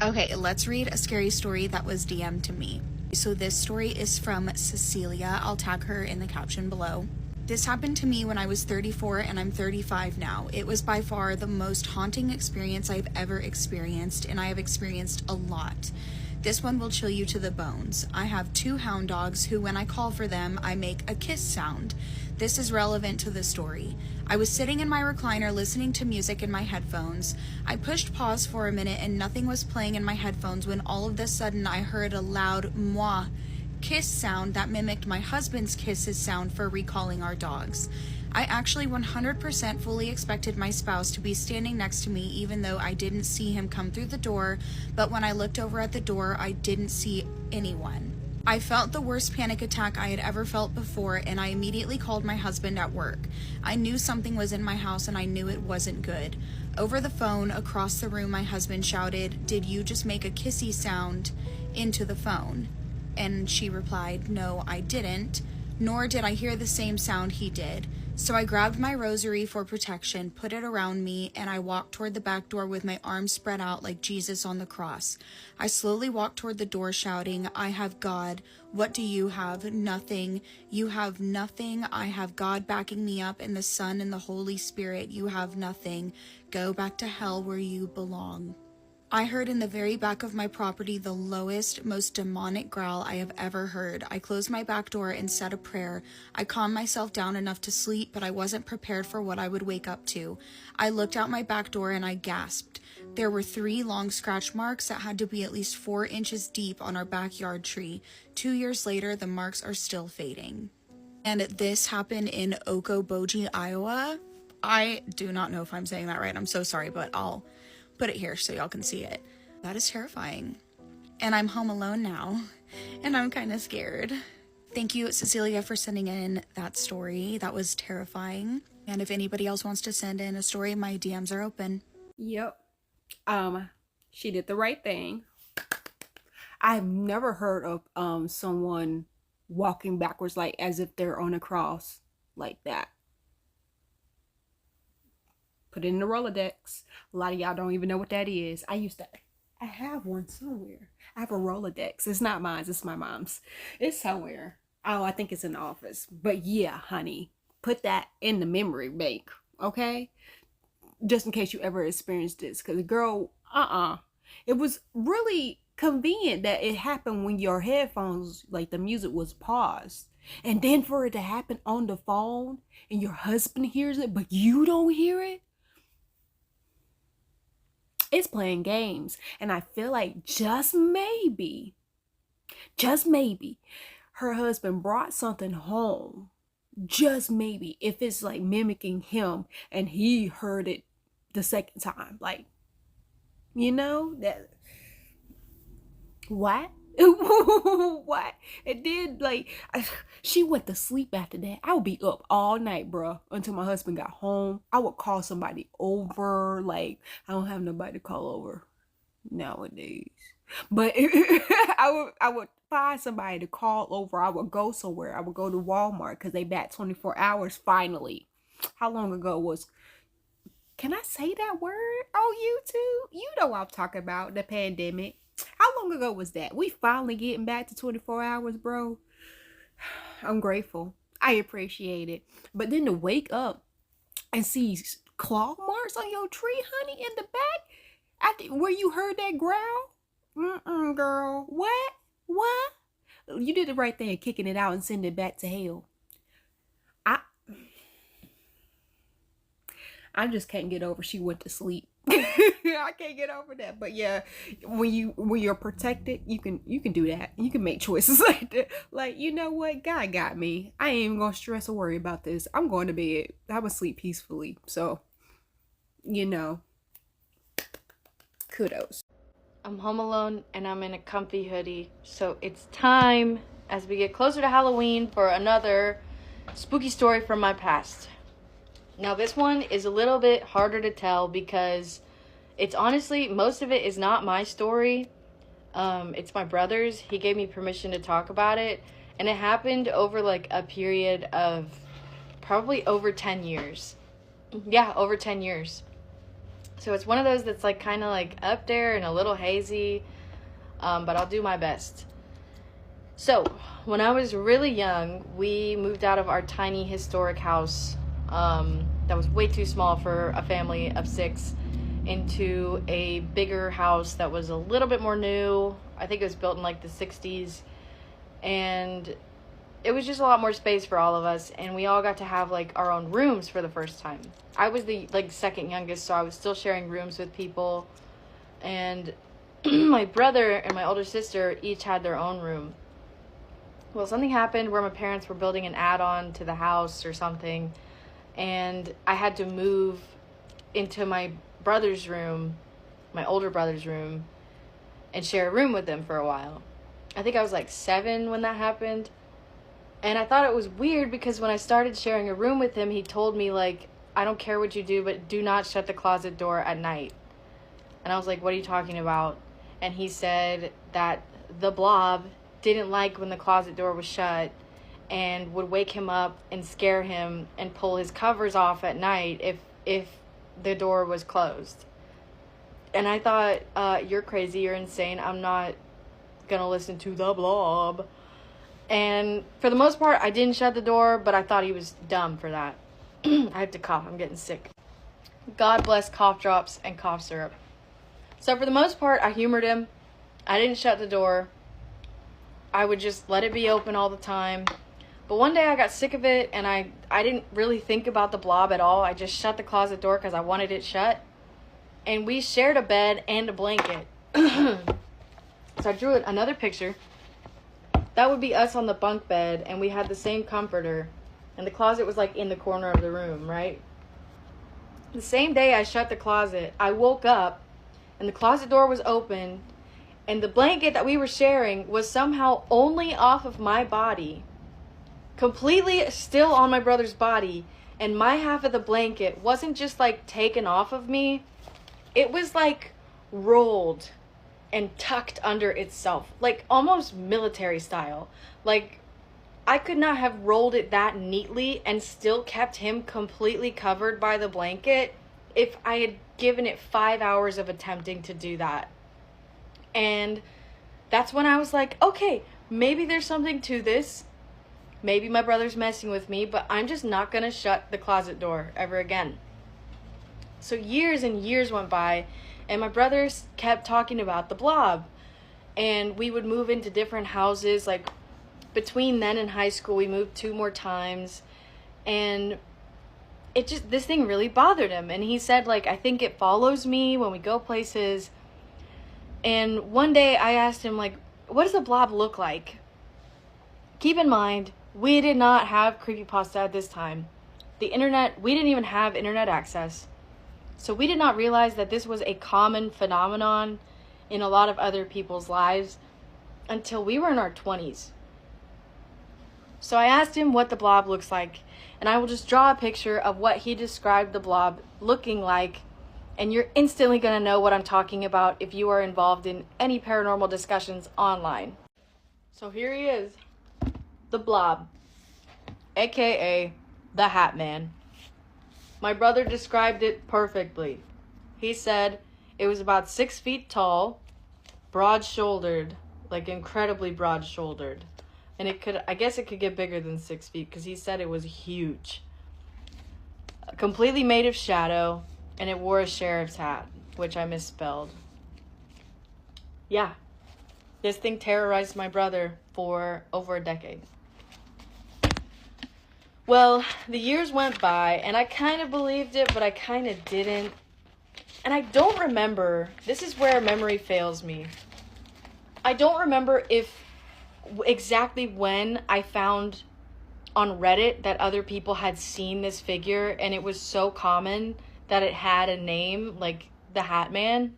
Okay, let's read a scary story that was DM'd to me. So this story is from Cecilia. I'll tag her in the caption below. This happened to me when I was 34 and I'm 35 now. It was by far the most haunting experience I've ever experienced, and I have experienced a lot. This one will chill you to the bones. I have 2 hound dogs who, when I call for them, I make a kiss sound. This is relevant to the story. I was sitting in my recliner listening to music in my headphones. I pushed pause for a minute and nothing was playing in my headphones when all of a sudden I heard a loud moi kiss sound that mimicked my husband's kisses sound for recalling our dogs. I actually 100% fully expected my spouse to be standing next to me even though I didn't see him come through the door, but when I looked over at the door, I didn't see anyone. I felt the worst panic attack I had ever felt before, and I immediately called my husband at work. I knew something was in my house and I knew it wasn't good. Over the phone, across the room, my husband shouted, "Did you just make a kissy sound?" into the phone. And she replied, "No, I didn't, nor did I hear the same sound he did." So I grabbed my rosary for protection, put it around me, and I walked toward the back door with my arms spread out like Jesus on the cross. I slowly walked toward the door shouting, "I have God. What do you have? Nothing. You have nothing. I have God backing me up and the Son and the Holy Spirit. You have nothing. Go back to hell where you belong." I heard in the very back of my property the lowest, most demonic growl I have ever heard. I closed my back door and said a prayer. I calmed myself down enough to sleep, but I wasn't prepared for what I would wake up to. I looked out my back door and I gasped. There were 3 long scratch marks that had to be at least 4 inches deep on our backyard tree. 2 years later, the marks are still fading. And this happened in Okoboji, Iowa. I do not know if I'm saying that right. I'm so sorry, but I'll put it here so y'all can see it. That is terrifying. And I'm home alone now, and I'm kind of scared. Thank you, Cecilia, for sending in that story. That was terrifying. And if anybody else wants to send in a story, my DMs are open. Yep. She did the right thing. I've never heard of someone walking backwards like as if they're on a cross like that. Put it in the Rolodex. A lot of y'all don't even know what that is. I have one somewhere. I have a Rolodex. It's not mine. It's my mom's. It's somewhere. Oh, I think it's in the office. But yeah, honey, put that in the memory bank, okay? Just in case you ever experienced this. Because girl, it was really convenient that it happened when your headphones, like the music was paused. And then for it to happen on the phone and your husband hears it, but you don't hear it. It's playing games. And I feel like just maybe, her husband brought something home. Just maybe, if it's like mimicking him and he heard it the second time. Like, you know, that. What? What? It did, like, she went to sleep after that. I would be up all night, bruh, until my husband got home. I would call somebody over. Like, I don't have nobody to call over nowadays. But I would find somebody to call over. I would go somewhere. I would go to Walmart because they back 24 hours finally. How long ago was... Can I say that word on YouTube? You know what I'm talking about, the pandemic. How long ago was that? We finally getting back to 24 hours, bro. I'm grateful. I appreciate it. But then to wake up and see claw marks on your tree, honey, in the back, after where you heard that growl? Girl. What? You did the right thing, kicking it out and sending it back to hell. I just can't get over she went to sleep. I can't get over that. But yeah, when you're protected, you can do that. You can make choices like that. Like, you know what? God got me. I ain't even gonna stress or worry about this. I'm going to bed. I will sleep peacefully. So, you know, kudos. I'm home alone and I'm in a comfy hoodie. So it's time, as we get closer to Halloween, for another spooky story from my past. Now this one is a little bit harder to tell because it's honestly, most of it is not my story. It's my brother's. He gave me permission to talk about it. And it happened over like a period of probably over 10 years. Yeah, over 10 years. So it's one of those that's like kind of like up there and a little hazy, but I'll do my best. So when I was really young, we moved out of our tiny historic house that was way too small for a family of 6 into a bigger house that was a little bit more new. I think it was built in like the 60s, and it was just a lot more space for all of us, and we all got to have like our own rooms for the first time. I was the like second youngest, so I was still sharing rooms with people, and my brother and my older sister each had their own room. Well, something happened where my parents were building an add-on to the house or something, and I had to move into my brother's room, my older brother's room, and share a room with them for a while. I think I was like 7 when that happened. And I thought it was weird because when I started sharing a room with him, he told me, like, I don't care what you do, but do not shut the closet door at night. And I was like, what are you talking about? And he said that the blob didn't like when the closet door was shut and would wake him up and scare him and pull his covers off at night if the door was closed. And I thought, you're crazy, you're insane, I'm not gonna listen to the blob. And for the most part, I didn't shut the door, but I thought he was dumb for that. I have to cough, I'm getting sick. God bless cough drops and cough syrup. So for the most part, I humored him. I didn't shut the door. I would just let it be open all the time. But one day I got sick of it, and I didn't really think about the blob at all. I just shut the closet door because I wanted it shut. And we shared a bed and a blanket. So I drew another picture. That would be us on the bunk bed, and we had the same comforter. And the closet was like in the corner of the room, right? The same day I shut the closet, I woke up, and the closet door was open, and the blanket that we were sharing was somehow only off of my body, completely still on my brother's body, and my half of the blanket wasn't just like taken off of me, it was like rolled and tucked under itself, like almost military style. Like, I could not have rolled it that neatly and still kept him completely covered by the blanket if I had given it 5 hours of attempting to do that. And that's when I was like, okay, maybe there's something to this. Maybe my brother's messing with me, but I'm just not gonna shut the closet door ever again. So years and years went by, and my brothers kept talking about the blob. And we would move into different houses. Like, between then and high school, we moved 2 more times. And this thing really bothered him. And he said, like, I think it follows me when we go places. And one day I asked him, like, what does a blob look like? Keep in mind, we did not have creepypasta at this time. The internet, we didn't even have internet access. So we did not realize that this was a common phenomenon in a lot of other people's lives until we were in our 20s. So I asked him what the blob looks like, and I will just draw a picture of what he described the blob looking like, and you're instantly going to know what I'm talking about if you are involved in any paranormal discussions online. So here he is, the blob, aka the Hat Man. My brother described it perfectly. He said it was about 6 feet tall, broad-shouldered, like incredibly broad-shouldered. And I guess it could get bigger than 6 feet because he said it was huge. Completely made of shadow, and it wore a sheriff's hat, which I misspelled. Yeah, this thing terrorized my brother for over a decade. Well, the years went by, and I kind of believed it, but I kind of didn't. And I don't remember, this is where memory fails me. I don't remember exactly when I found on Reddit that other people had seen this figure, and it was so common that it had a name, like the Hat Man.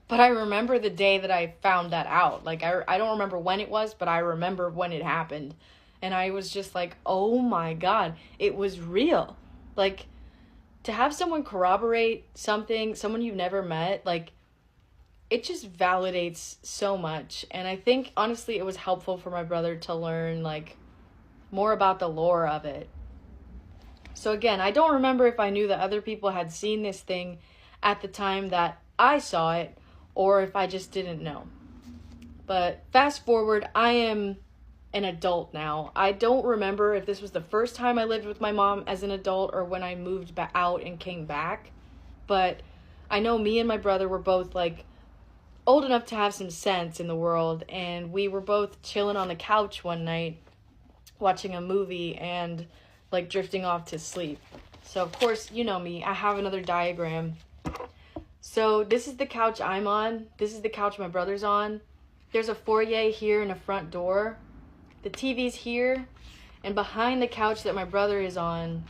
But I remember the day that I found that out. Like, I don't remember when it was, but I remember when it happened. And I was just like, oh my God, it was real. Like, to have someone corroborate something, someone you've never met, like, it just validates so much. And I think, honestly, it was helpful for my brother to learn, like, more about the lore of it. So again, I don't remember if I knew that other people had seen this thing at the time that I saw it, or if I just didn't know. But fast forward, I am an adult now. I don't remember if this was the first time I lived with my mom as an adult or when I moved out and came back. But I know me and my brother were both like old enough to have some sense in the world, and we were both chilling on the couch one night watching a movie and like drifting off to sleep. So of course, you know me, I have another diagram. So this is the couch I'm on. This is the couch my brother's on. There's a foyer here and a front door. The TV's here, and behind the couch that my brother is on,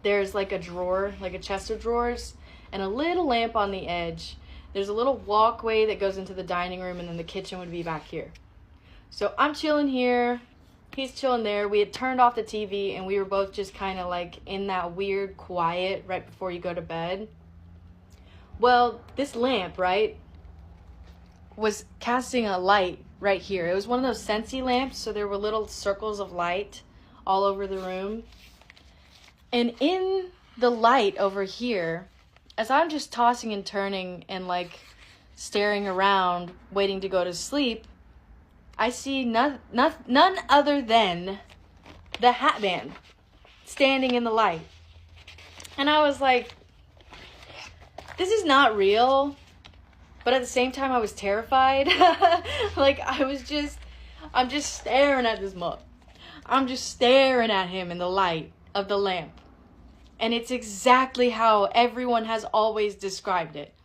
there's like a drawer, like a chest of drawers, and a little lamp on the edge. There's a little walkway that goes into the dining room, and then the kitchen would be back here. So I'm chilling here, he's chilling there. We had turned off the TV, and we were both just kind of like in that weird quiet right before you go to bed. Well, this lamp, right, was casting a light right here. It was one of those Scentsy lamps, so there were little circles of light all over the room. And in the light over here, as I'm just tossing and turning and like staring around, waiting to go to sleep, I see none other than the Hat Man standing in the light. And I was like, this is not real. But at the same time, I was terrified. Like, I'm just staring at this mug. I'm just staring at him in the light of the lamp. And it's exactly how everyone has always described it.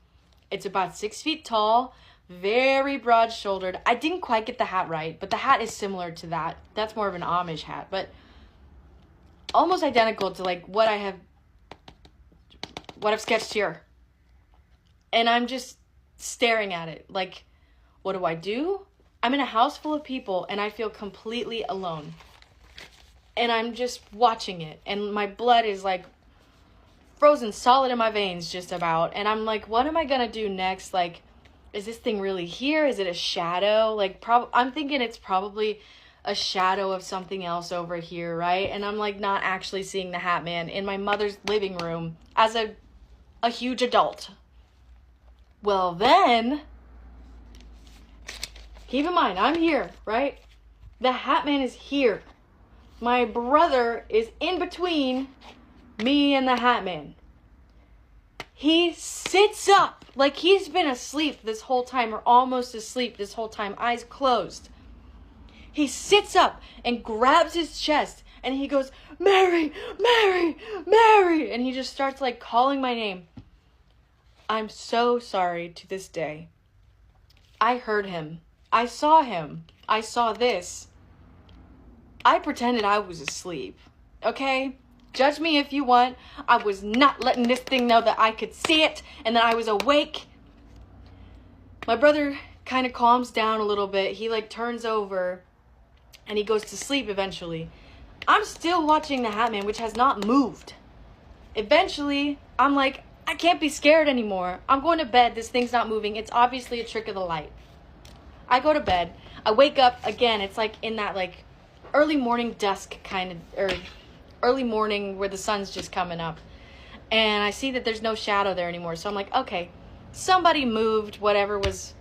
It's about 6 feet tall, very broad-shouldered. I didn't quite get the hat right, but the hat is similar to that. That's more of an Amish hat, but almost identical to like what I've sketched here. And I'm just staring at it like, what do? I'm in a house full of people and I feel completely alone. And I'm just watching it, and my blood is like frozen solid in my veins just about. And I'm like, what am I gonna do next? Like, is this thing really here? Is it a shadow? Like, I'm thinking it's probably a shadow of something else over here, right? And I'm like not actually seeing the Hat Man in my mother's living room as a huge adult. Well, then, keep in mind, I'm here, right? The Hat Man is here. My brother is in between me and the Hat Man. He sits up like he's been asleep this whole time, or almost asleep this whole time, eyes closed. He sits up and grabs his chest and he goes, Mary, Mary, Mary. And he just starts like calling my name. I'm so sorry to this day. I heard him. I saw him. I saw this. I pretended I was asleep. Okay? Judge me if you want. I was not letting this thing know that I could see it and that I was awake. My brother kind of calms down a little bit. He like turns over and he goes to sleep eventually. I'm still watching the Hat Man, which has not moved. Eventually, I'm like, I can't be scared anymore. I'm going to bed. This thing's not moving. It's obviously a trick of the light. I go to bed. I wake up again. It's like in that like early morning dusk kind of, or early morning where the sun's just coming up. And I see that there's no shadow there anymore. So I'm like, okay, somebody moved whatever was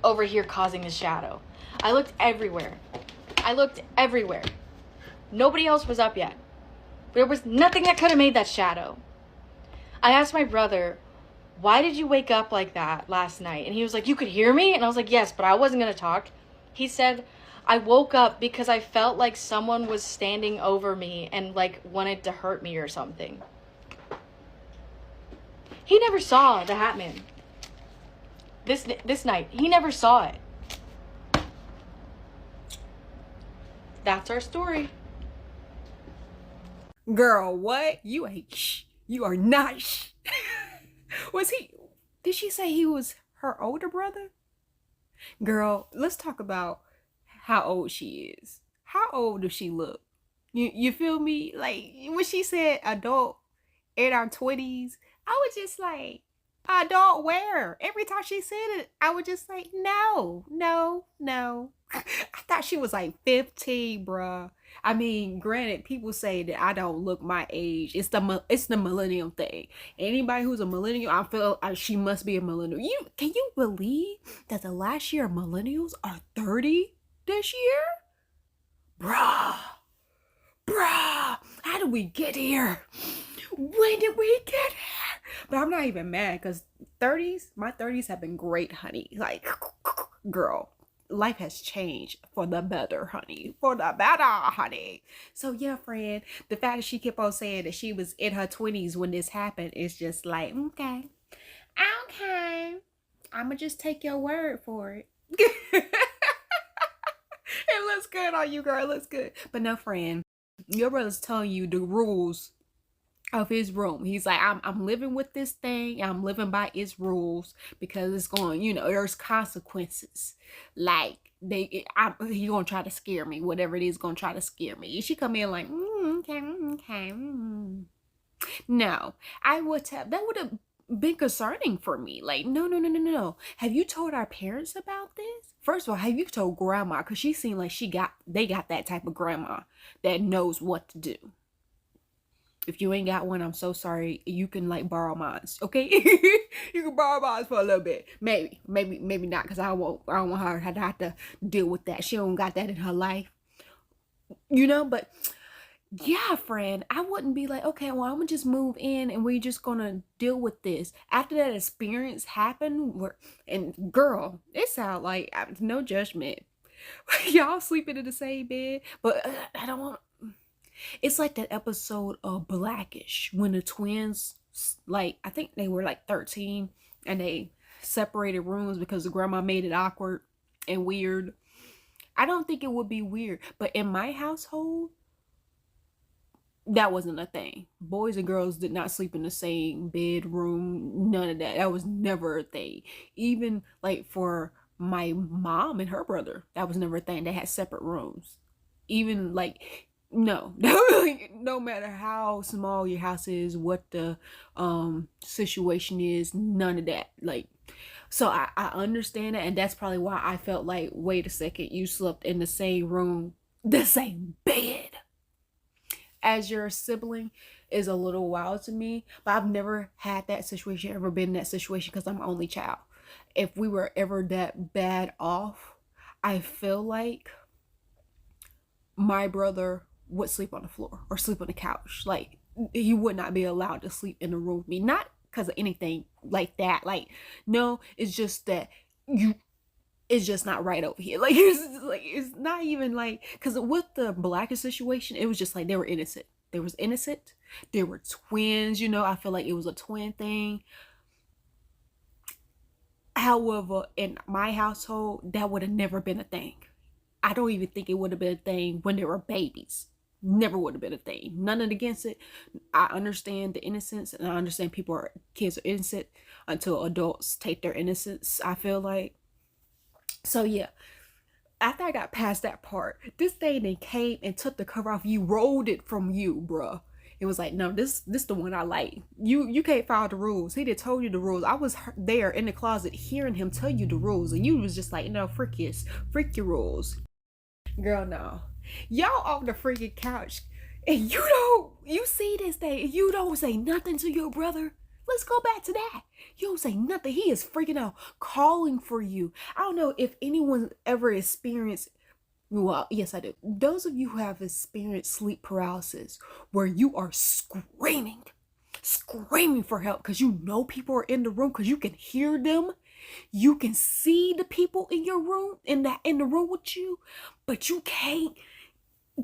over here causing the shadow. I looked everywhere. Nobody else was up yet. There was nothing that could have made that shadow. I asked my brother, why did you wake up like that last night? And he was like, you could hear me? And I was like, yes, but I wasn't going to talk. He said, I woke up because I felt like someone was standing over me and like wanted to hurt me or something. He never saw the Hat Man. This night, he never saw it. That's our story. Girl, what? You ain't You are not did she say he was her older brother? Girl, let's talk about how old she is. How old does she look? You feel me? Like, when she said adult in our 20s, I was just like, adult where? Every time she said it, I was just like, no. I thought she was like 15, bruh. I mean, granted, people say that I don't look my age. It's the millennial thing. Anybody who's a millennial, I feel she must be a millennial. Can you believe that the last year millennials are 30 this year? Bruh, how did we get here? When did we get here? But I'm not even mad because my 30s have been great, honey. Like, girl, life has changed for the better, honey. For the better, honey. So yeah, friend, the fact that she kept on saying that she was in her 20s when this happened is just like, okay, I'ma just take your word for it. It looks good on you, girl. It looks good. But no, friend, your brother's telling you the rules of his room. He's like, I'm living with this thing. I'm living by its rules because it's going, there's consequences. Like he gonna try to scare me. Whatever it is, gonna try to scare me. And she come in like, okay. No, I would have. That would have been concerning for me. Like, no. Have you told our parents about this? First of all, have you told grandma? Because she seemed like they got that type of grandma that knows what to do. If you ain't got one, I'm so sorry. You can like borrow mine, okay? You can borrow mine for a little bit. Maybe not, because I don't want her to have to deal with that. She don't got that in her life. But yeah, friend, I wouldn't be like, okay, well, I'm gonna just move in and we're just gonna deal with this. After that experience happened, and girl, it sounds like, no judgment, y'all sleeping in the same bed, but I don't want. It's like that episode of Blackish when the twins, like, I think they were like 13 and they separated rooms because the grandma made it awkward and weird. I don't think it would be weird, but in my household, that wasn't a thing. Boys and girls did not sleep in the same bedroom. None of that. That was never a thing. Even like for my mom and her brother, that was never a thing. They had separate rooms. Even like, no, no matter how small your house is, what the situation is, none of that. Like, so I understand that, and that's probably why I felt like, wait a second, you slept in the same room, the same bed as your sibling is a little wild to me. But I've never had that situation, ever been in that situation, because I'm an only child. If we were ever that bad off, I feel like my brother would sleep on the floor or sleep on the couch. Like, he would not be allowed to sleep in the room with me. Not because of anything like that. Like, no, it's just that it's just not right over here. Like, it's not even like, because with the Blackish situation, it was just like they were innocent. They was innocent. They were twins, I feel like it was a twin thing. However, in my household, that would have never been a thing. I don't even think it would have been a thing when they were babies. Never would have been a thing. None against it. I understand the innocence, and I understand kids are innocent until adults take their innocence, I feel like. So yeah, after I got past that part, this thing then came and took the cover off you, rolled it from you, bruh. It was like, no, this the one I like. You can't follow the rules. He did told you the rules. I was there in the closet hearing him tell you the rules, and you was just like, no, freak your rules. Girl, no. Y'all on the freaking couch, and you see this thing, and you don't say nothing to your brother. Let's go back to that. You don't say nothing. He is freaking out, calling for you. I don't know if anyone ever experienced, well, yes, I do. Those of you who have experienced sleep paralysis, where you are screaming for help because people are in the room, because you can hear them. You can see the people in your room, in the room with you, but you can't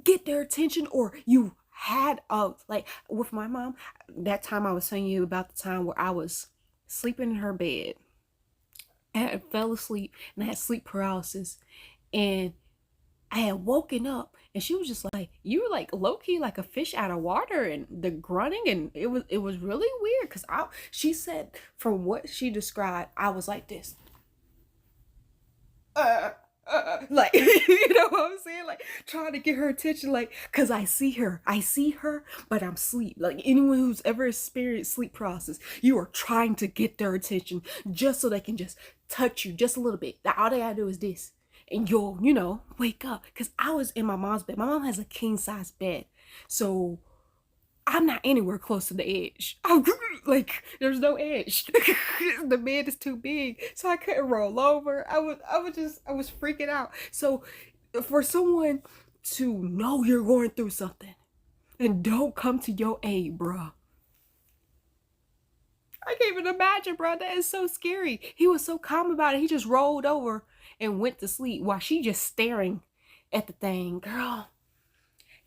get their attention, or you had like with my mom, that time I was telling you about, the time where I was sleeping in her bed and I fell asleep and I had sleep paralysis, and I had woken up and she was just like, you were like low-key like a fish out of water, and the grunting, and it was really weird because she said from what she described, I was like this. Like, you know what I'm saying? Like, trying to get her attention, like, because I see her, but I'm asleep. Like, anyone who's ever experienced sleep paralysis, you are trying to get their attention just so they can just touch you just a little bit. All they gotta do is this. and you'll, you know, wake up. Because I was in my mom's bed. My mom has a king size bed. So I'm not anywhere close to the edge. Like, there's no edge. The bed is too big. So I couldn't roll over. I was freaking out. So for someone to know you're going through something and don't come to your aid, bruh. I can't even imagine, bro. That is so scary. He was so calm about it. He just rolled over and went to sleep while she just staring at the thing. Girl,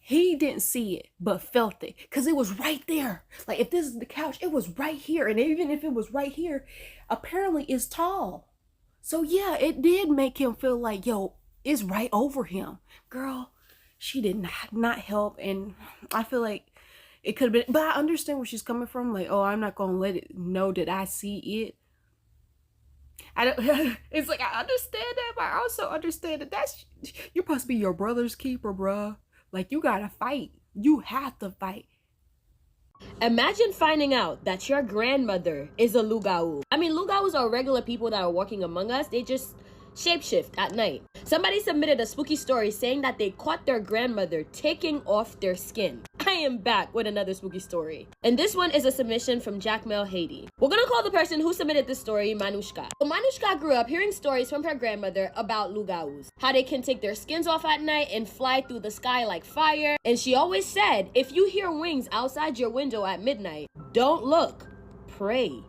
he didn't see it, but felt it. Because it was right there. Like, if this is the couch, it was right here. And even if it was right here, apparently it's tall. So, yeah, it did make him feel like, yo, it's right over him. Girl, she did not help. And I feel like it could have been, but I understand where she's coming from. Like, oh, I'm not gonna let it know that I see it. I don't. It's like, I understand that, but I also understand that you're supposed to be your brother's keeper, bruh. Like, you gotta fight. You have to fight. Imagine finding out that your grandmother is a Lugau. I mean, Lugaus are regular people that are walking among us. They just shapeshift at night. Somebody submitted a spooky story saying that they caught their grandmother taking off their skin. I am back with another spooky story. And this one is a submission from Jackmel Haiti. We're gonna call the person who submitted this story Manushka. So Manushka grew up hearing stories from her grandmother about Lugaus, how they can take their skins off at night and fly through the sky like fire. And she always said, if you hear wings outside your window at midnight, don't look, pray.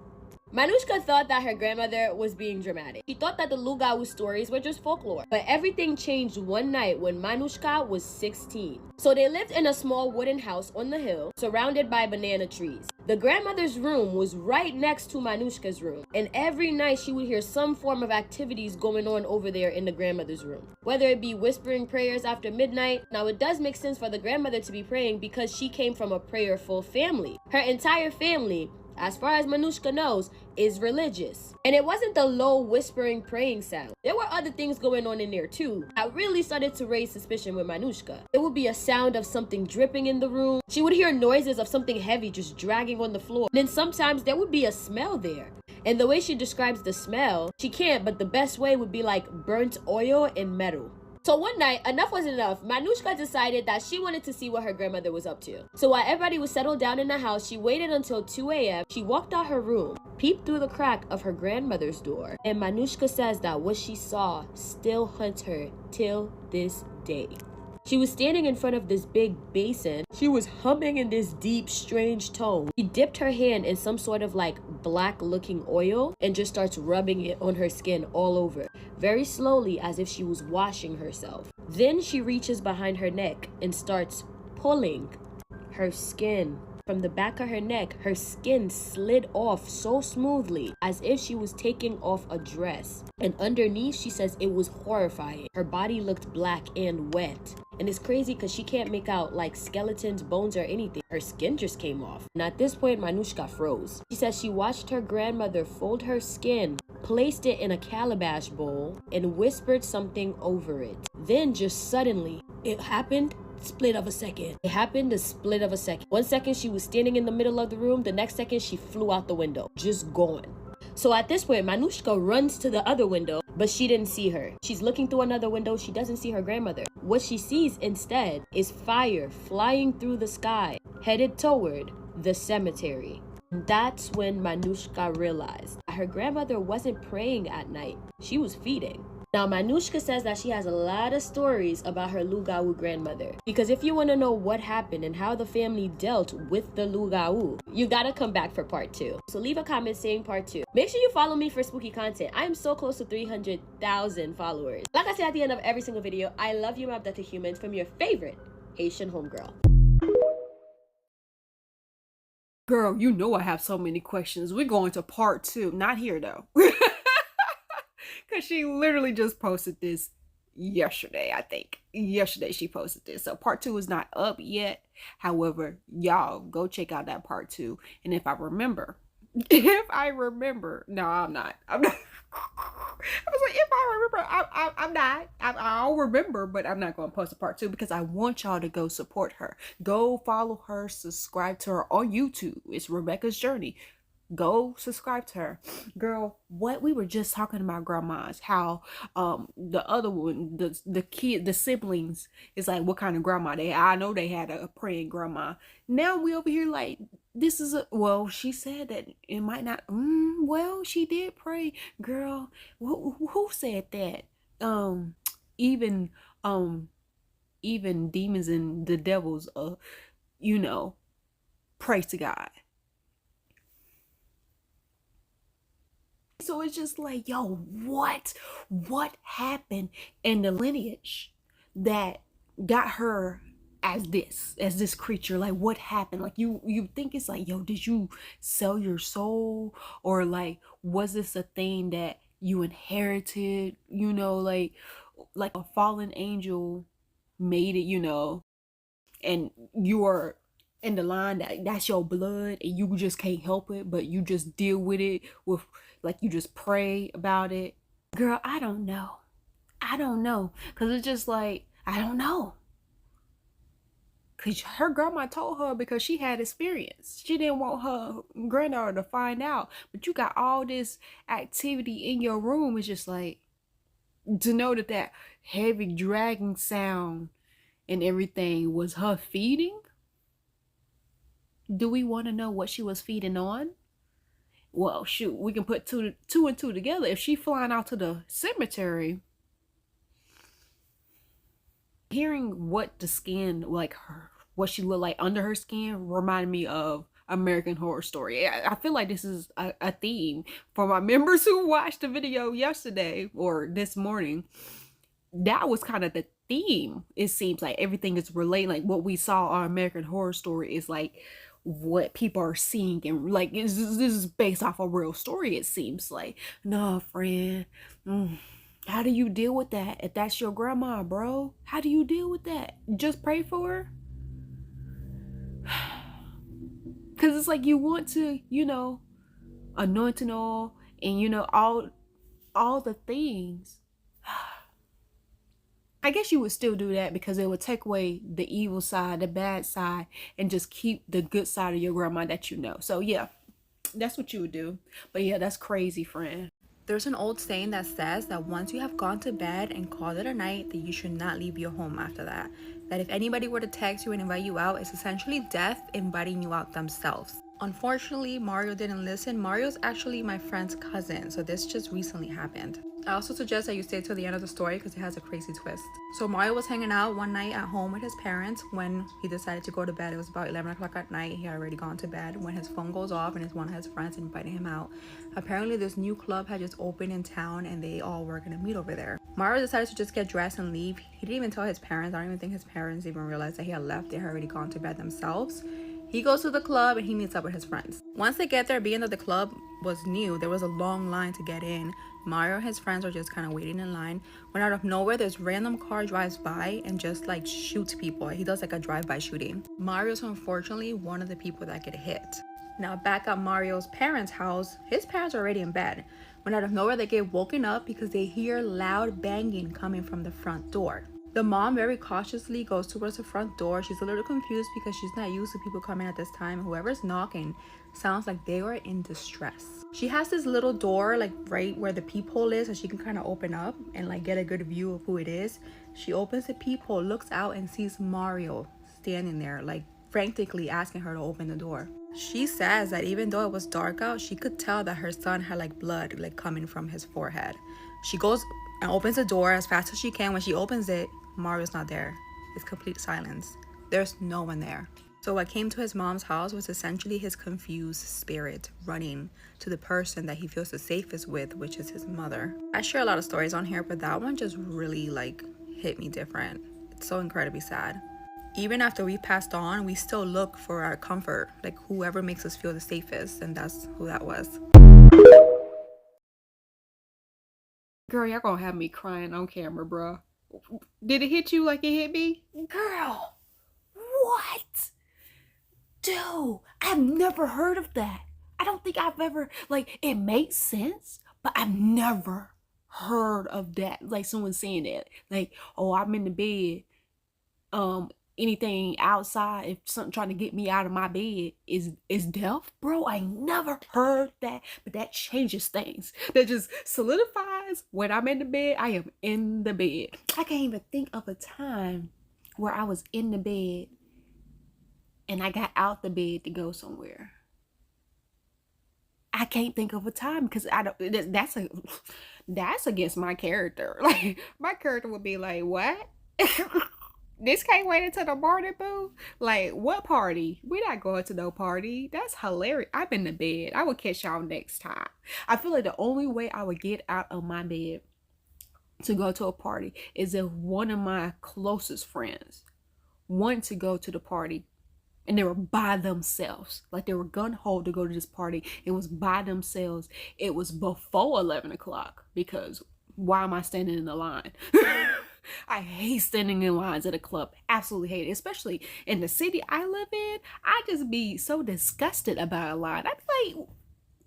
Manushka thought that her grandmother was being dramatic. She thought that the Lugau stories were just folklore. But everything changed one night when Manushka was 16. So they lived in a small wooden house on the hill, surrounded by banana trees. The grandmother's room was right next to Manushka's room. And every night she would hear some form of activities going on over there in the grandmother's room. Whether it be whispering prayers after midnight. Now it does make sense for the grandmother to be praying because she came from a prayerful family. Her entire family, as far as Manushka knows, is religious. And it wasn't the low whispering praying sound. There were other things going on in there too. I really started to raise suspicion with Manushka. It would be a sound of something dripping in the room. She would hear noises of something heavy just dragging on the floor. And then sometimes there would be a smell there. And the way she describes the smell, she can't, but the best way would be like burnt oil and metal. So one night, enough was enough. Manushka decided that she wanted to see what her grandmother was up to. So while everybody was settled down in the house, she waited until 2 a.m. She walked out her room, peeped through the crack of her grandmother's door, and Manushka says that what she saw still haunts her till this day. She was standing in front of this big basin. She was humming in this deep, strange tone. She dipped her hand in some sort of like black looking oil and just starts rubbing it on her skin all over, very slowly as if she was washing herself. Then she reaches behind her neck and starts pulling her skin. From the back of her neck, her skin slid off so smoothly as if she was taking off a dress. And underneath, she says it was horrifying. Her body looked black and wet. And it's crazy because she can't make out like skeletons, bones, or anything. Her skin just came off. And at this point, Manushka froze. She says she watched her grandmother fold her skin, placed it in a calabash bowl, and whispered something over it. Then just suddenly, it happened. Split of a second. It happened a split of a second. 1 second she was standing in the middle of the room. The next second she flew out the window. Just gone. So at this point, Manushka runs to the other window, but she didn't see her. She's looking through another window. She doesn't see her grandmother. What she sees instead is fire flying through the sky, headed toward the cemetery. That's when Manushka realized that her grandmother wasn't praying at night. She was feeding. Now, Manushka says that she has a lot of stories about her Lugau grandmother. Because if you want to know what happened and how the family dealt with the Lugau, you gotta come back for part 2. So leave a comment saying part 2. Make sure you follow me for spooky content. I am so close to 300,000 followers. Like I say at the end of every single video, I love you, my abducted humans, from your favorite Haitian homegirl. Girl, you know I have so many questions. We're going to part 2. Not here, though. Because she literally just posted this yesterday, I think. Yesterday she posted this. So part 2 is not up yet. However, y'all go check out that part 2. And if I remember, no, I'm not. I was like, if I remember, I'm not. I'll remember, but I'm not going to post a part 2 because I want y'all to go support her. Go follow her, subscribe to her on YouTube. It's Rebecca's Journey. go subscribe to her. Girl, what we were just talking about grandmas, how the other one, the siblings is like what kind of grandma they, I know they had a praying grandma. Now we over here like, this is a, well, she said that it might not, well, she did pray. Girl, who said that? Even even demons and the devils you know, pray to God. So it's just like, yo, what happened in the lineage that got her as this creature? Like, what happened? Like, you think it's like, yo, did you sell your soul, or like, was this a thing that you inherited, you know, like a fallen angel made it, you know, and you are in the line that's your blood, and you just can't help it, but you just deal with it with, like, you just pray about it. Girl, I don't know, because it's just like, I don't know, because her grandma told her, because she had experience, she didn't want her granddaughter to find out. But you got all this activity in your room. It's just like, to know that heavy dragging sound and everything was her feeding. Do we want to know what she was feeding on? Well, shoot, we can put two and two together. If she flying out to the cemetery, hearing what the skin, like what she looked like under her skin, reminded me of American Horror Story. I feel like this is a theme for my members who watched the video yesterday or this morning. That was kind of the theme. It seems like everything is related. Like what we saw on American Horror Story is like what people are seeing, and like this is based off a real story. It seems like, no, friend, how do you deal with that? If that's your grandma, bro, how do you deal with that? Just pray for her. Because it's like, you want to, you know, anointing oil and, you know, all the things. I guess you would still do that, because it would take away the evil side, the bad side, and just keep the good side of your grandma that you know. So yeah, that's what you would do. But yeah, that's crazy, friend. There's an old saying that says that once you have gone to bed and called it a night, that you should not leave your home after that. That if anybody were to text you and invite you out, it's essentially death inviting you out themselves. Unfortunately, Mario didn't listen. Mario's actually my friend's cousin, so this just recently happened. I also suggest that you stay till the end of the story because it has a crazy twist. So Mario was hanging out one night at home with his parents when he decided to go to bed. It was about 11 o'clock at night. He had already gone to bed when his phone goes off and one of his friends invited him out. Apparently this new club had just opened in town and they all were gonna meet over there. Mario decided to just get dressed and leave. He didn't even tell his parents. I don't even think his parents even realized that he had left. They had already gone to bed themselves. He goes to the club and he meets up with his friends. Once they get there, being that the club was new, there was a long line to get in. Mario and his friends are just kind of waiting in line, when out of nowhere this random car drives by and just like shoots people. He does like a drive-by shooting. Mario's unfortunately one of the people that get hit. Now back at Mario's parents' house, his parents are already in bed, when out of nowhere they get woken up because they hear loud banging coming from the front door. The mom very cautiously goes towards the front door. She's a little confused because she's not used to people coming at this time. Whoever's knocking sounds like they are in distress. She has this little door like right where the peephole is, so she can kind of open up and like get a good view of who it is. She opens the peephole, looks out and sees Mario standing there like frantically asking her to open the door. She says that even though it was dark out, she could tell that her son had like blood like coming from his forehead. She goes and opens the door as fast as she can. When she opens it, Mario's not there. It's complete silence. There's no one there. So what came to his mom's house was essentially his confused spirit running to the person that he feels the safest with, which is his mother. I share a lot of stories on here, but that one just really like hit me different. It's so incredibly sad. Even after we passed on, we still look for our comfort, like whoever makes us feel the safest, and that's who that was. Girl, y'all gonna have me crying on camera, bro. Did it hit you like it hit me? Girl, what? Dude, I've never heard of that. I don't think I've ever, like, it makes sense, but I've never heard of that. Like someone saying that, like, oh, I'm in the bed, anything outside, if something trying to get me out of my bed is death, bro. I never heard that, but that changes things. That just solidifies when I'm in the bed, I am in the bed. I can't even think of a time where I was in the bed and I got out the bed to go somewhere. I can't think of a time because I don't. That's against my character. Like my character would be like, "What? This can't wait until the morning, boo? Like what party? We not going to no party. That's hilarious. I'm in the bed. I will catch y'all next time." I feel like the only way I would get out of my bed to go to a party is if one of my closest friends wanted to go to the party and they were by themselves. Like they were gun-ho to go to this party. It was by themselves. It was before 11 o'clock because why am I standing in the line? I hate standing in lines at a club. Absolutely hate it. Especially in the city I live in. I just be so disgusted about a line. I'd be like,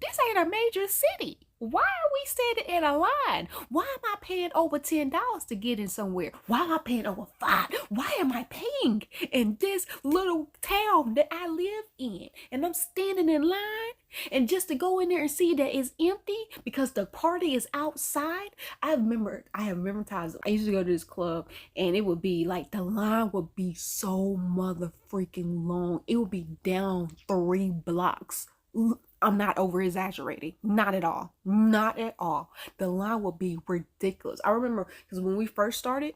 this ain't a major city. Why are we standing in a line? Why am I paying over $10 to get in somewhere? Why am I paying over $5? Why am I paying in this little town that I live in? And I'm standing in line, and just to go in there and see that it's empty because the party is outside. I have remembered times I used to go to this club and it would be like the line would be so mother freaking long. It would be down 3 blocks. I'm not over exaggerating. Not at all. Not at all. The line would be ridiculous. I remember because when we first started,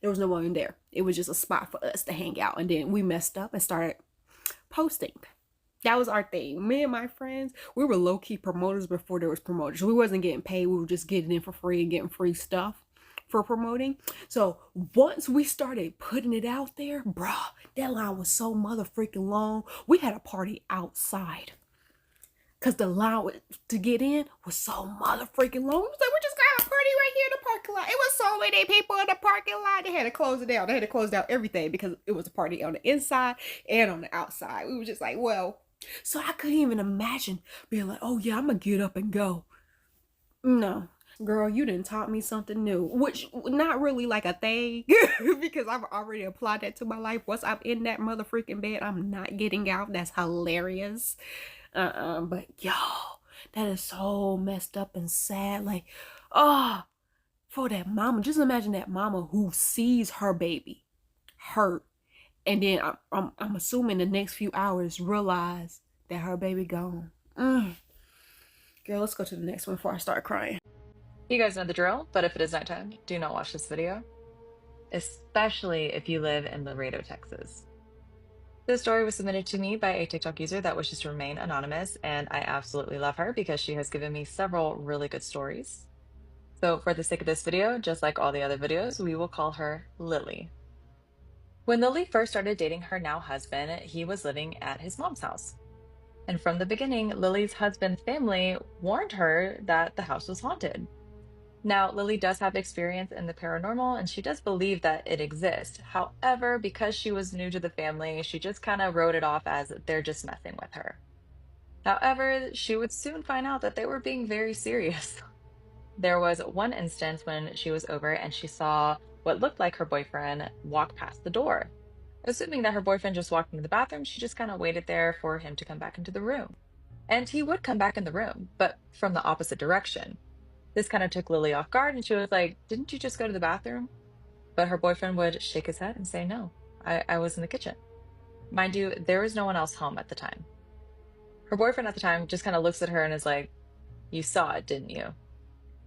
there was no one there. It was just a spot for us to hang out. And then we messed up and started posting. That was our thing. Me and my friends, we were low-key promoters before there was promoters. We wasn't getting paid. We were just getting in for free and getting free stuff for promoting. So once we started putting it out there, bruh, that line was so mother freaking long. We had a party outside. Because the line to get in was so mother freaking long. It was like, we just got a party right here in the parking lot. It was so many people in the parking lot. They had to close it down. They had to close down everything because it was a party on the inside and on the outside. We were just like, well, so I couldn't even imagine being like, oh yeah, I'm going to get up and go. No. Girl, you done taught me something new, which not really like a thing because I've already applied that to my life. Once I'm in that mother freaking bed, I'm not getting out. That's hilarious. But yo, that is so messed up and sad. Like, for that mama, just imagine that mama who sees her baby hurt, and then I'm assuming the next few hours realize that her baby gone. Girl, let's go to the next one before I start crying. You guys know the drill, but if it is nighttime, do not watch this video, especially if you live in Laredo, Texas. This story was submitted to me by a TikTok user that wishes to remain anonymous, and I absolutely love her because she has given me several really good stories. So for the sake of this video, just like all the other videos, we will call her Lily. When Lily first started dating her now husband, he was living at his mom's house. And from the beginning, Lily's husband's family warned her that the house was haunted. Now, Lily does have experience in the paranormal and she does believe that it exists. However, because she was new to the family, she just kind of wrote it off as they're just messing with her. However, she would soon find out that they were being very serious. There was one instance when she was over and she saw what looked like her boyfriend walk past the door. Assuming that her boyfriend just walked into the bathroom, she just kind of waited there for him to come back into the room. And he would come back in the room, but from the opposite direction. This kind of took Lily off guard and she was like, didn't you just go to the bathroom? But her boyfriend would shake his head and say, no, I was in the kitchen. Mind you, there was no one else home at the time. Her boyfriend at the time just kind of looks at her and is like, you saw it, didn't you?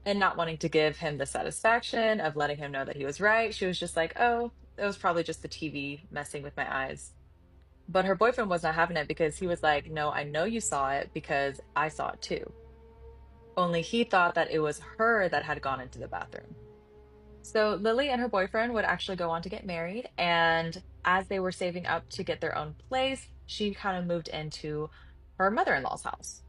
And not wanting to give him the satisfaction of letting him know that he was right, she was just like, oh, it was probably just the TV messing with my eyes. But her boyfriend was not having it because he was like, no, I know you saw it because I saw it too. Only he thought that it was her that had gone into the bathroom. So Lily and her boyfriend would actually go on to get married. And as they were saving up to get their own place, she kind of moved into her mother-in-law's house.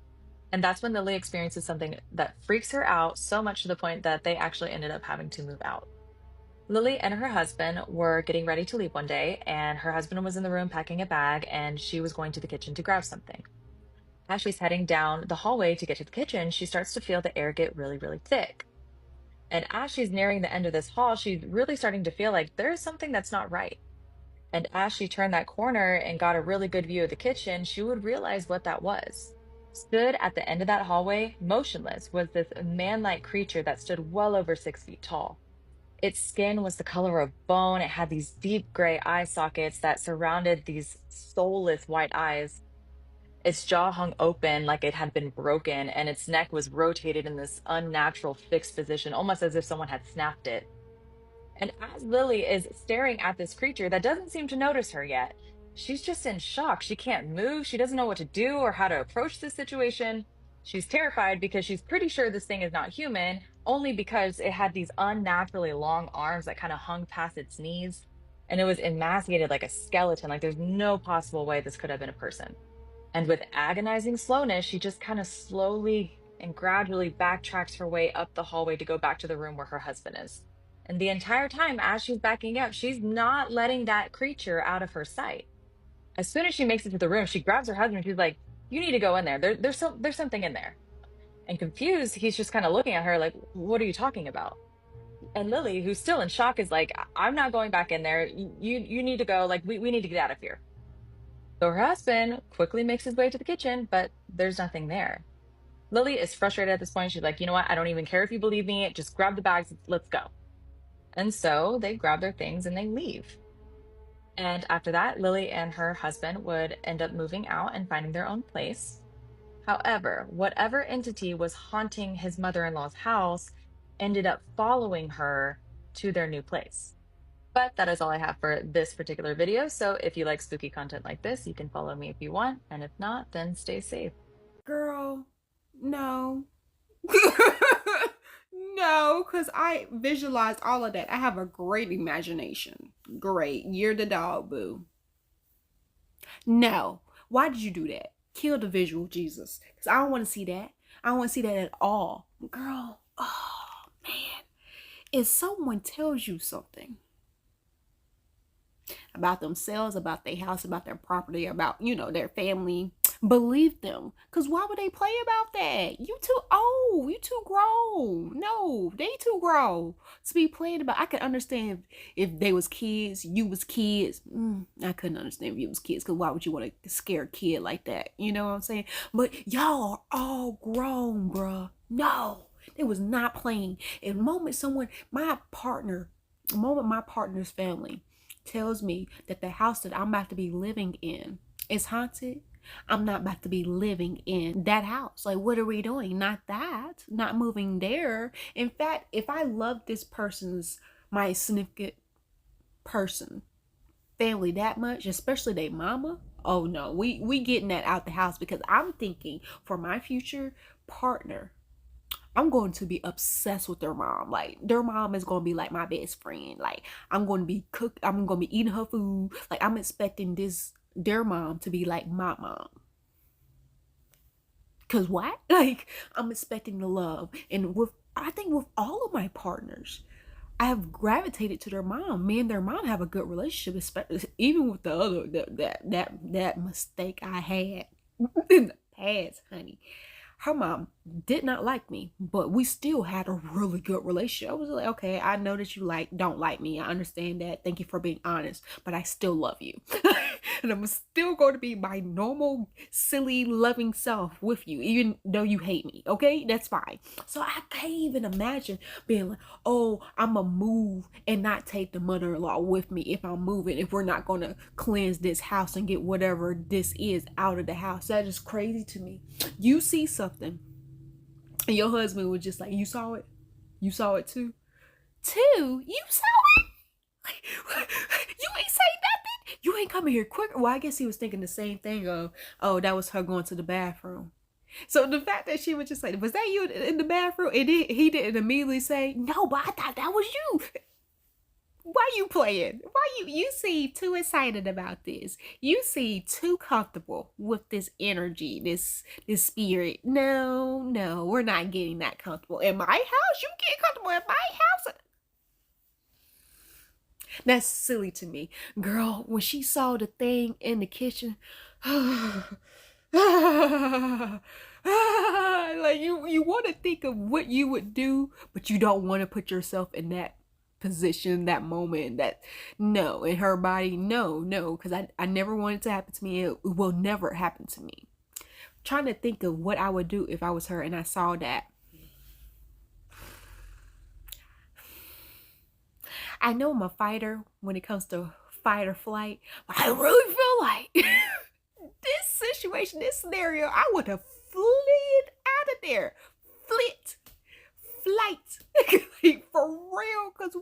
And that's when Lily experiences something that freaks her out so much to the point that they actually ended up having to move out. Lily and her husband were getting ready to leave one day, and her husband was in the room packing a bag, and she was going to the kitchen to grab something. As she's heading down the hallway to get to the kitchen, she starts to feel the air get really, really thick. And as she's nearing the end of this hall, she's really starting to feel like there's something that's not right. And as she turned that corner and got a really good view of the kitchen, she would realize what that was. Stood at the end of that hallway, motionless, was this man-like creature that stood well over 6 feet tall. Its skin was the color of bone. It had these deep gray eye sockets that surrounded these soulless white eyes. Its jaw hung open like it had been broken, and its neck was rotated in this unnatural fixed position, almost as if someone had snapped it. And as Lily is staring at this creature that doesn't seem to notice her yet, she's just in shock. She can't move. She doesn't know what to do or how to approach this situation. She's terrified because she's pretty sure this thing is not human, only because it had these unnaturally long arms that kind of hung past its knees. And it was emaciated like a skeleton. Like there's no possible way this could have been a person. And with agonizing slowness, she just kind of slowly and gradually backtracks her way up the hallway to go back to the room where her husband is. And the entire time, as she's backing up, she's not letting that creature out of her sight. As soon as she makes it to the room, she grabs her husband. She's like, "You need to go in there. There's something in there." And confused, he's just kind of looking at her like, "What are you talking about?" And Lily, who's still in shock, is like, "I'm not going back in there. You need to go. Like, we need to get out of here." So her husband quickly makes his way to the kitchen, but there's nothing there. Lily is frustrated at this point. She's like, "You know what? I don't even care if you believe me. Just grab the bags. Let's go." And so they grab their things and they leave. And after that, Lily and her husband would end up moving out and finding their own place. However, whatever entity was haunting his mother-in-law's house ended up following her to their new place. But that is all I have for this particular video. So if you like spooky content like this, you can follow me if you want. And if not, then stay safe. Girl, no. No, because I visualized all of that. I have a great imagination. Great. You're the dog, boo. No. Why did you do that? Kill the visual, Jesus. Because I don't want to see that. I don't want to see that at all. Girl, oh, man. If someone tells you something about themselves, about their house, about their property, about, their family, believe them. Because why would they play about that? You too old. You too grown. No, they too grown to be playing about. I could understand if they was kids, you was kids. I couldn't understand if you was kids, because why would you want to scare a kid like that? You know what I'm saying? But y'all are all grown, bruh. No, they was not playing. The moment my partner's family tells me that the house that I'm about to be living in is haunted, I'm not about to be living in that house. Like, what are we doing? Not that. Not moving there. In fact, if I love my significant person, family that much, especially their mama, oh no, we getting that out the house, because I'm thinking for my future partner, I'm going to be obsessed with their mom. Like, their mom is going to be like my best friend. Like, I'm going to be eating her food. Like, I'm expecting their mom to be like my mom. Cause what? Like, I'm expecting the love. And I think with all of my partners, I have gravitated to their mom. Me and their mom have a good relationship, especially even with the other that mistake I had in the past, honey. Her mom did not like me, but we still had a really good relationship. I was like, okay, I know that you don't like me. I understand that. Thank you for being honest, but I still love you. And I'm still going to be my normal, silly, loving self with you, even though you hate me. Okay, that's fine. So I can't even imagine being like, oh, I'm going to move and not take the mother-in-law with me if I'm moving, if we're not going to cleanse this house and get whatever this is out of the house. That is crazy to me. You see something and your husband was just like, you saw it? You saw it too? You saw it? You ain't say nothing? You ain't coming here quicker? Well, I guess he was thinking the same thing of, oh, that was her going to the bathroom. So the fact that she was just like, was that you in the bathroom? And he didn't immediately say, no, but I thought that was you. Why you playing? Why you seem too excited about this? You seem too comfortable with this energy, this spirit. No, we're not getting that comfortable. In my house, you get comfortable in my house. That's silly to me. Girl, when she saw the thing in the kitchen, like you want to think of what you would do, but you don't want to put yourself in that position, that moment, that no, in her body, no, because I never want it to happen to me. It will never happen to me. Trying to think of what I would do if I was her and I saw that. I know I'm a fighter when it comes to fight or flight, but I really feel like this situation, this scenario, I would have fled out of there. Flight. Like, for real, because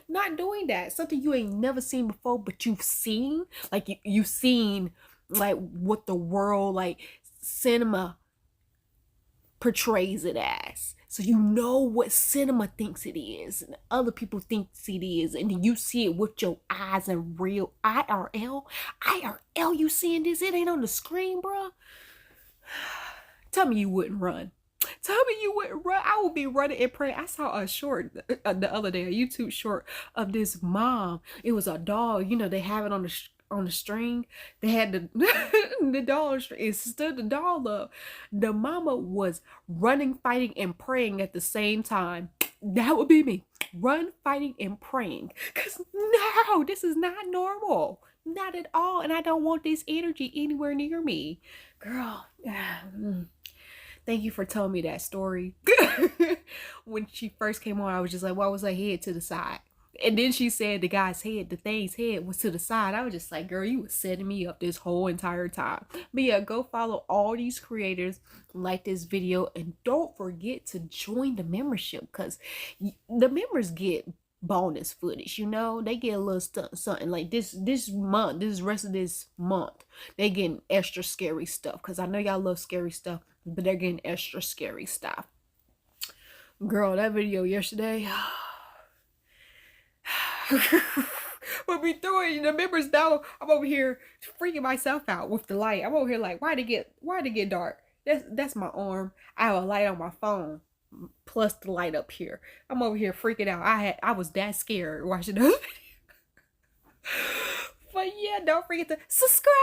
not doing that. Something you ain't never seen before, but you've seen. Like, you've seen, like, what the world, like, cinema portrays it as. So you know what cinema thinks it is, and other people think it is, and then you see it with your eyes in real IRL. You seeing this? It ain't on the screen, bro. Tell me you wouldn't run. Tell me you wouldn't run. I would be running and praying. I saw a short the other day, a YouTube short of this mom. It was a dog. You know, they have it on the string. They had the dog string. It stood the dog up. The mama was running, fighting, and praying at the same time. That would be me. Run, fighting, and praying. Because no, this is not normal. Not at all. And I don't want this energy anywhere near me. Girl. Thank you for telling me that story. When she first came on, I was just like, why was her head to the side? And then she said the guy's head, the thing's head was to the side. I was just like, girl, you was setting me up this whole entire time. But yeah, go follow all these creators, like this video, and don't forget to join the membership, because the members get bonus footage, you know. They get a little something like this month, this rest of this month, they getting extra scary stuff, because I know y'all love scary stuff, but they're getting extra scary stuff. Girl, that video yesterday, when we threw it, the members know I'm over here freaking myself out with the light. I'm over here like, why'd it get dark? That's my arm. I have a light on my phone plus the light up here. I'm over here freaking out. I was that scared watching the video. But yeah, don't forget to subscribe,